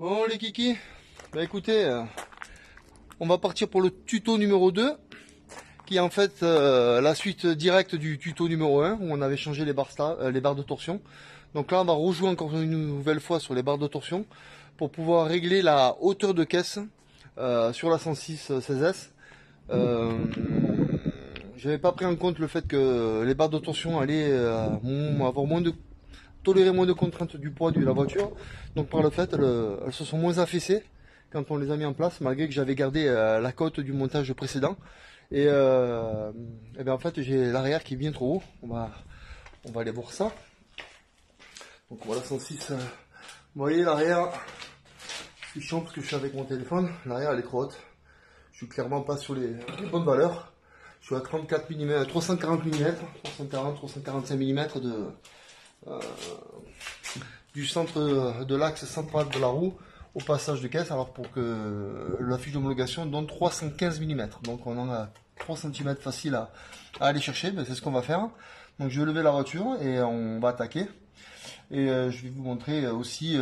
Bon les kikis, bah écoutez, on va partir pour le tuto numéro 2, qui est en fait la suite directe du tuto numéro 1, où on avait changé les barres de torsion. Donc là on va rejouer encore une nouvelle fois sur les barres de torsion, pour pouvoir régler la hauteur de caisse sur la 106 16S. J'avais pas pris en compte le fait que les barres de torsion allaient avoir tolérer moins de contraintes du poids de la voiture. Donc par le fait, elles se sont moins affaissées quand on les a mis en place, malgré que j'avais gardé la cote du montage précédent. Et bien en fait, j'ai l'arrière qui est bien trop haut. On va aller voir ça. Donc voilà, 106. Vous voyez l'arrière, c'est chiant parce que je suis avec mon téléphone. L'arrière elle est trop haute. Je suis clairement pas sur les bonnes valeurs. Je suis à 34 mm, 340 mm, 340, 345 mm du centre de l'axe central de la roue au passage de caisse, alors pour que la fiche d'homologation donne 315 mm. Donc on en a 3 cm facile à aller chercher, c'est ce qu'on va faire. Donc je vais lever la voiture et on va attaquer. Et je vais vous montrer aussi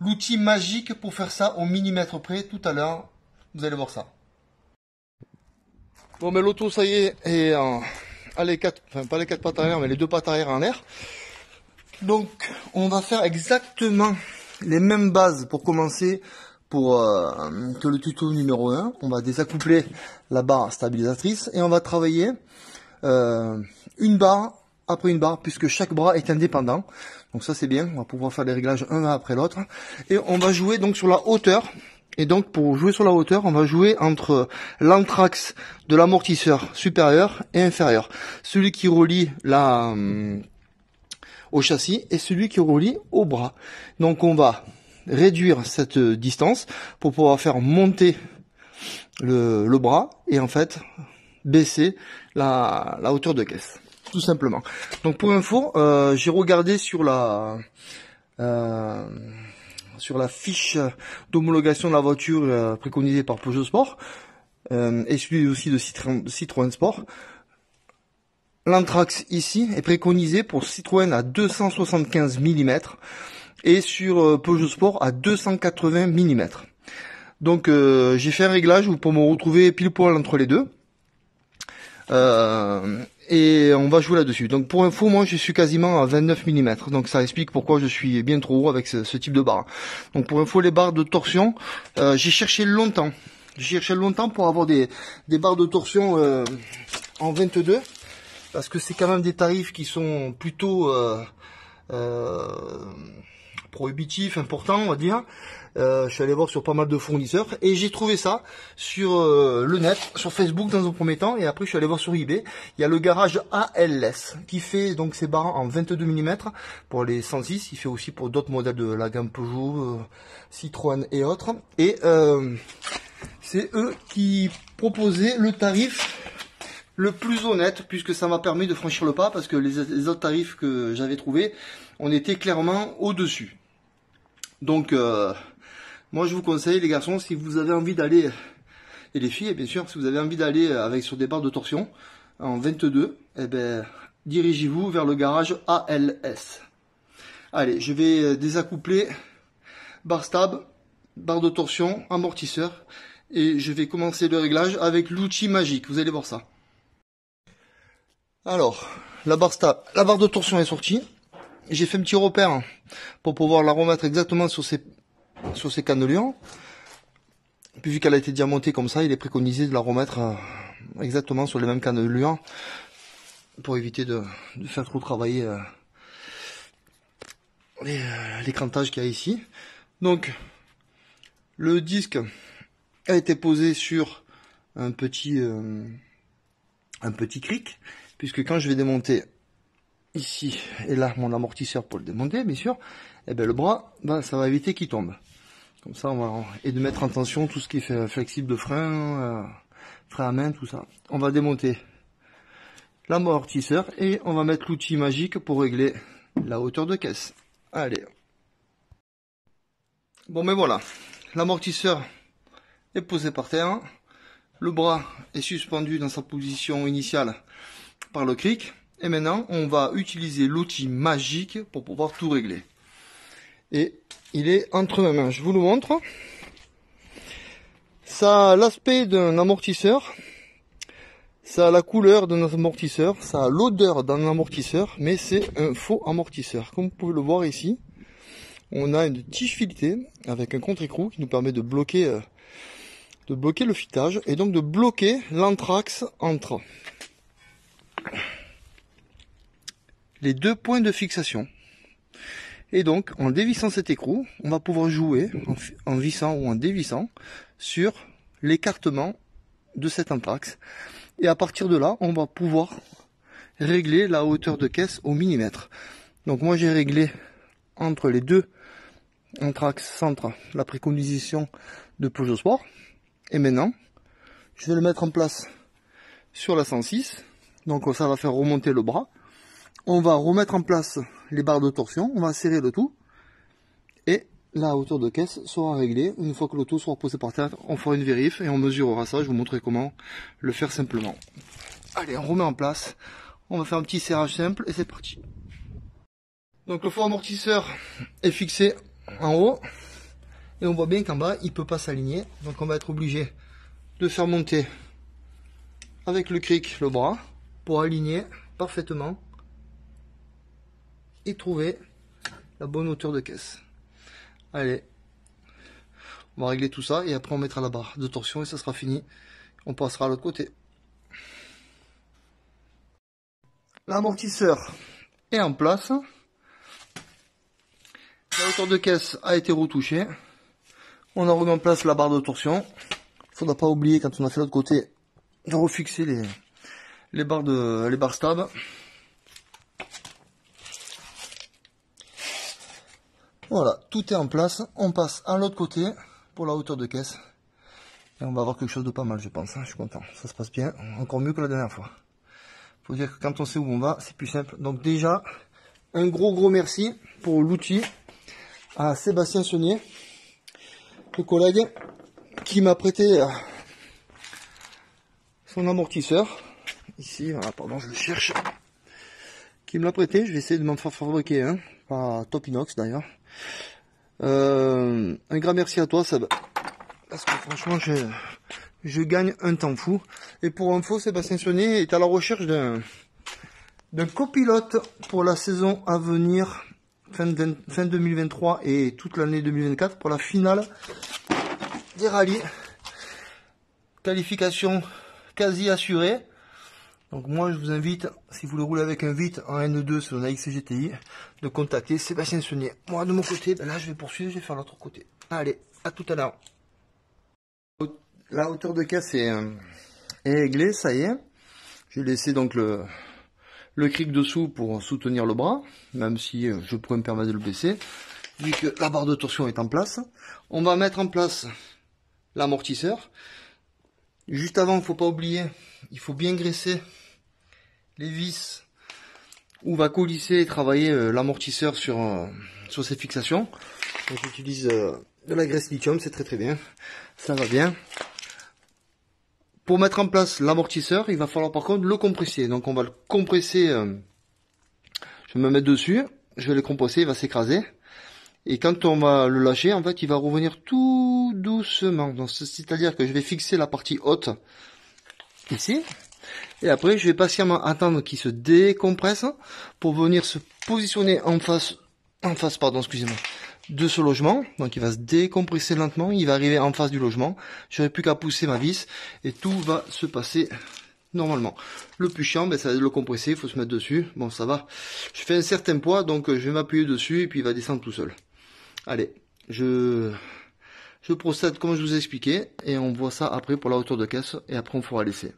l'outil magique pour faire ça au millimètre près tout à l'heure. Vous allez voir ça. Bon, mais l'auto, ça y est à les quatre, enfin pas les 4 pattes arrière, mais les 2 pattes arrière en l'air. Donc, on va faire exactement les mêmes bases pour commencer pour que le tuto numéro 1. On va désaccoupler la barre stabilisatrice et on va travailler une barre après une barre, puisque chaque bras est indépendant. Donc ça c'est bien, on va pouvoir faire les réglages un après l'autre. Et on va jouer donc sur la hauteur. Et donc pour jouer sur la hauteur, on va jouer entre l'anthrax de l'amortisseur supérieur et inférieur. Celui qui relie au châssis et celui qui relie au bras. Donc on va réduire cette distance pour pouvoir faire monter le bras et en fait baisser la hauteur de caisse. Tout simplement. Donc pour info, j'ai regardé sur la fiche d'homologation de la voiture préconisée par Peugeot Sport et celui aussi de Citroën Sport. L'anthrax ici est préconisé pour Citroën à 275 mm et sur Peugeot Sport à 280 mm. Donc j'ai fait un réglage pour me retrouver pile poil entre les deux. Et on va jouer là-dessus. Donc pour info, moi je suis quasiment à 29 mm. Donc ça explique pourquoi je suis bien trop haut avec ce type de barre. Donc pour info, les barres de torsion, j'ai cherché longtemps. J'ai cherché longtemps pour avoir des barres de torsion en 22. Parce que c'est quand même des tarifs qui sont plutôt prohibitifs, importants, on va dire. Je suis allé voir sur pas mal de fournisseurs et j'ai trouvé ça sur le net, sur Facebook dans un premier temps, et après je suis allé voir sur eBay. Il y a le garage ALS qui fait donc ces barres en 22 mm pour les 106. Il fait aussi pour d'autres modèles de la gamme Peugeot, Citroën et autres. Et c'est eux qui proposaient le tarif le plus honnête, puisque ça m'a permis de franchir le pas, parce que les autres tarifs que j'avais trouvés, on était clairement au-dessus. Donc moi je vous conseille les garçons, si vous avez envie d'aller, et les filles bien sûr, si vous avez envie d'aller sur des barres de torsion en 22, eh ben dirigez-vous vers le garage ALS. Allez, je vais désaccoupler barre stab, barre de torsion, amortisseur, et je vais commencer le réglage avec l'outil magique, vous allez voir ça. Alors, la barre de torsion est sortie. J'ai fait un petit repère pour pouvoir la remettre exactement sur ces cannelures. Puis vu qu'elle a été déjà montée comme ça, il est préconisé de la remettre exactement sur les mêmes cannelures pour éviter de faire trop travailler l'écrantage qu'il y a ici. Donc, le disque a été posé sur un petit cric, puisque quand je vais démonter ici et là mon amortisseur pour le démonter, bien sûr, et ben le bras, ça va éviter qu'il tombe. Comme ça, et de mettre en tension tout ce qui est flexible de frein, frein à main, tout ça. On va démonter l'amortisseur et on va mettre l'outil magique pour régler la hauteur de caisse. Allez. Bon, mais voilà, l'amortisseur est posé par terre. Le bras est suspendu dans sa position initiale par le cric. Et maintenant, on va utiliser l'outil magique pour pouvoir tout régler. Et il est entre mes mains. Je vous le montre. Ça a l'aspect d'un amortisseur. Ça a la couleur d'un amortisseur. Ça a l'odeur d'un amortisseur. Mais c'est un faux amortisseur. Comme vous pouvez le voir ici. On a une tige filetée avec un contre-écrou qui nous permet de bloquer le filetage. Et donc de bloquer l'anthrax entre les deux points de fixation. Et donc, en dévissant cet écrou, on va pouvoir jouer, en vissant ou en dévissant, sur l'écartement de cet anthrax. Et à partir de là, on va pouvoir régler la hauteur de caisse au millimètre. Donc moi j'ai réglé entre les deux anthrax centre la préconisation de Peugeot Sport. Et maintenant, je vais le mettre en place sur la 106. Donc ça va faire remonter le bras. On va remettre en place les barres de torsion, on va serrer le tout et la hauteur de caisse sera réglée. Une fois que le tout sera posé par terre, on fera une vérif et on mesurera ça. Je vous montrerai comment le faire simplement. Allez, on remet en place. On va faire un petit serrage simple et c'est parti. Donc le faux amortisseur est fixé en haut et on voit bien qu'en bas il peut pas s'aligner. Donc on va être obligé de faire monter avec le cric le bras pour aligner parfaitement et trouver la bonne hauteur de caisse. Allez, on va régler tout ça et après on mettra la barre de torsion et ça sera fini. On passera à l'autre côté. L'amortisseur est en place. La hauteur de caisse a été retouchée. On a remis en place la barre de torsion. Il ne faudra pas oublier quand on a fait l'autre côté de refixer les barres stab. Voilà, tout est en place. On passe à l'autre côté pour la hauteur de caisse. Et on va avoir quelque chose de pas mal, je pense. Je suis content. Ça se passe bien. Encore mieux que la dernière fois. Faut dire que quand on sait où on va, c'est plus simple. Donc déjà, un gros merci pour l'outil à Sébastien Saunier, le collègue, qui m'a prêté son amortisseur. Ici, voilà, pardon, je le cherche. Qui me l'a prêté. Je vais essayer de m'en faire fabriquer un. Pas top inox d'ailleurs. Un grand merci à toi Seb, parce que franchement je gagne un temps fou. Et pour info, Sébastien Saunier est à la recherche d'un copilote pour la saison à venir, fin 2023 et toute l'année 2024, pour la finale des rallyes. Qualification quasi assurée. Donc moi je vous invite, si vous voulez rouler avec un Vite en N2 sur la XGTI, de contacter Sébastien Saunier. Moi de mon côté, ben là je vais poursuivre, je vais faire l'autre côté. Allez, à tout à l'heure. La hauteur de caisse est réglée, ça y est. J'ai laissé donc le cric dessous pour soutenir le bras, même si je pourrais me permettre de le baisser, vu que la barre de torsion est en place. On va mettre en place l'amortisseur. Juste avant, il ne faut pas oublier, il faut bien graisser les vis où va coulisser et travailler l'amortisseur sur ses fixations. J'utilise de la graisse lithium, c'est très bien, ça va bien. Pour mettre en place l'amortisseur, il va falloir par contre le compresser. Donc on va le compresser, je vais me mettre dessus, je vais le compresser, il va s'écraser. Et quand on va le lâcher, en fait, il va revenir tout doucement. C'est-à-dire que je vais fixer la partie haute ici. Et après, je vais patiemment attendre qu'il se décompresse pour venir se positionner en face, excusez-moi, de ce logement. Donc, il va se décompresser lentement. Il va arriver en face du logement. J'aurai plus qu'à pousser ma vis et tout va se passer normalement. Le plus chiant, ben, ça va être le compresser. Il faut se mettre dessus. Bon, ça va. Je fais un certain poids, donc je vais m'appuyer dessus et puis il va descendre tout seul. Allez, je procède comme je vous ai expliqué et on voit ça après pour la hauteur de caisse et après on fera l'essai.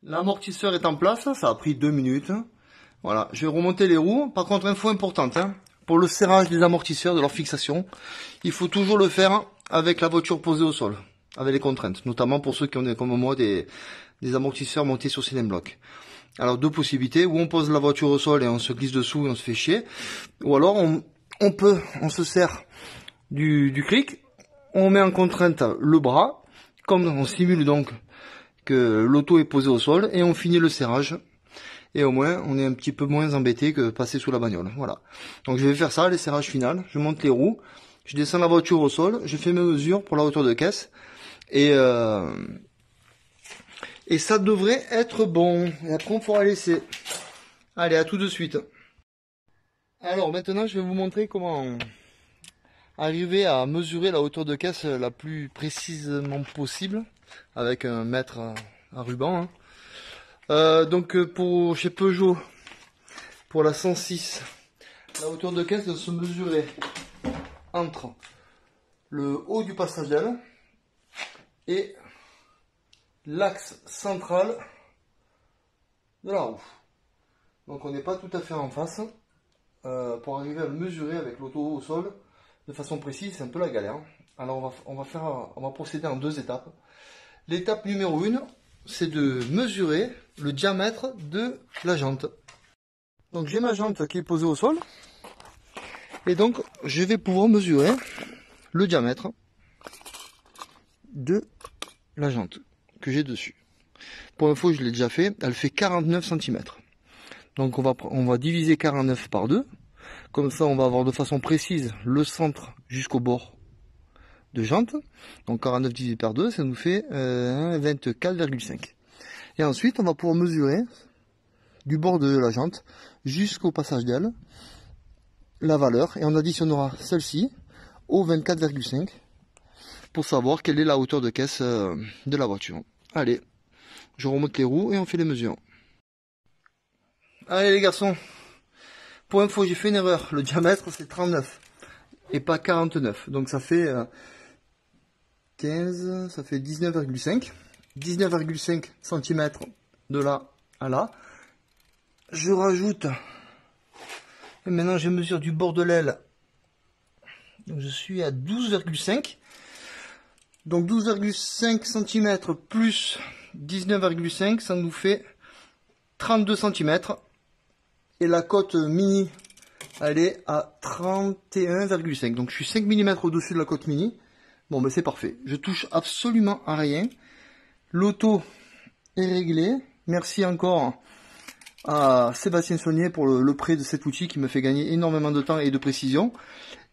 L'amortisseur est en place, ça a pris 2 minutes. Voilà, je vais remonter les roues. Par contre, info importante, hein, pour le serrage des amortisseurs, de leur fixation, il faut toujours le faire avec la voiture posée au sol, avec les contraintes, notamment pour ceux qui ont comme moi des amortisseurs montés sur cylindre bloc. Alors 2 possibilités, ou on pose la voiture au sol et on se glisse dessous et on se fait chier, ou alors on se sert du cric, on met en contrainte le bras, comme on simule donc que l'auto est posée au sol, et on finit le serrage. Et au moins, on est un petit peu moins embêté que passer sous la bagnole. Voilà. Donc je vais faire ça, l'esserrage final. Je monte les roues, je descends la voiture au sol, je fais mes mesures pour la hauteur de caisse. Et ça devrait être bon. Et après, on pourra laisser. Allez, à tout de suite. Alors maintenant, je vais vous montrer comment arriver à mesurer la hauteur de caisse la plus précisément possible avec un mètre à ruban. Donc chez Peugeot, pour la 106, la hauteur de caisse doit se mesurer entre le haut du passage d'aile et l'axe central de la roue. Donc on n'est pas tout à fait en face. Pour arriver à le mesurer avec l'auto au sol de façon précise, c'est un peu la galère. Alors on va procéder en 2 étapes. L'étape numéro 1, c'est de mesurer le diamètre de la jante. Donc j'ai ma jante qui est posée au sol. Et donc je vais pouvoir mesurer le diamètre de la jante que j'ai dessus. Pour info, je l'ai déjà fait, elle fait 49 cm. Donc on va diviser 49 par 2. Comme ça, on va avoir de façon précise le centre jusqu'au bord de jante. Donc 49 divisé par 2, ça nous fait 24,5. Et ensuite, on va pouvoir mesurer du bord de la jante jusqu'au passage d'aile la valeur. Et on additionnera celle-ci au 24,5 pour savoir quelle est la hauteur de caisse de la voiture. Allez, je remonte les roues et on fait les mesures. Allez les garçons, pour info, j'ai fait une erreur. Le diamètre, c'est 39 et pas 49. Donc ça fait 15, ça fait 19,5. 19,5 cm de là à là. Je rajoute, et maintenant je mesure du bord de l'aile. Donc je suis à 12,5. Donc 12,5 cm plus 19,5, ça nous fait 32 cm. Et la cote mini, elle est à 31,5. Donc je suis 5 mm au-dessus de la cote mini. Bon ben c'est parfait. Je touche absolument à rien. L'auto est réglée. Merci encore à Sébastien Saunier pour le prêt de cet outil qui me fait gagner énormément de temps et de précision.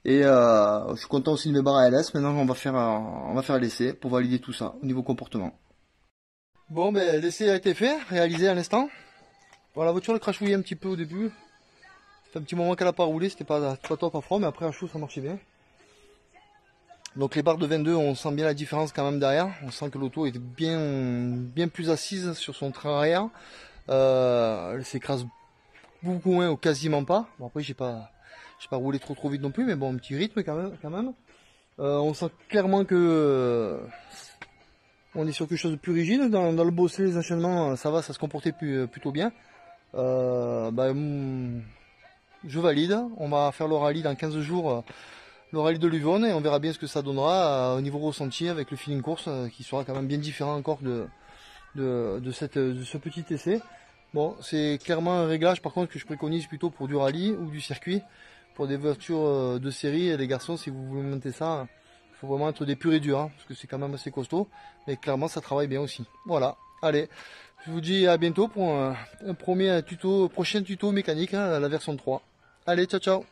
Et je suis content aussi de mes barres ALS. Maintenant on va faire l'essai pour valider tout ça au niveau comportement. Bon ben l'essai a été fait, réalisé à l'instant. Bon, la voiture elle crachouillait un petit peu au début. Ça fait un petit moment qu'elle n'a pas roulé, c'était pas top à froid, mais après à chaud ça marchait bien. Donc les barres de 22, on sent bien la différence quand même derrière. On sent que l'auto est bien plus assise sur son train arrière. Elle s'écrase beaucoup moins ou quasiment pas. Bon après j'ai pas roulé trop vite non plus, mais bon un petit rythme quand même. On sent clairement que on est sur quelque chose de plus rigide. Dans le bosset, les enchaînements, ça va, ça se comportait plutôt bien. Je valide. On va faire le rallye dans 15 jours, le rallye de l'Uvonne, et on verra bien ce que ça donnera au niveau ressenti avec le feeling course qui sera quand même bien différent encore de ce petit essai. Bon, c'est clairement un réglage par contre que je préconise plutôt pour du rallye ou du circuit. Pour des voitures de série, les garçons, si vous voulez monter ça, il faut vraiment être des purs et durs, hein, parce que c'est quand même assez costaud. Mais clairement, ça travaille bien aussi. Voilà, allez. Je vous dis à bientôt pour un prochain tuto mécanique, hein, la version 3. Allez, ciao ciao.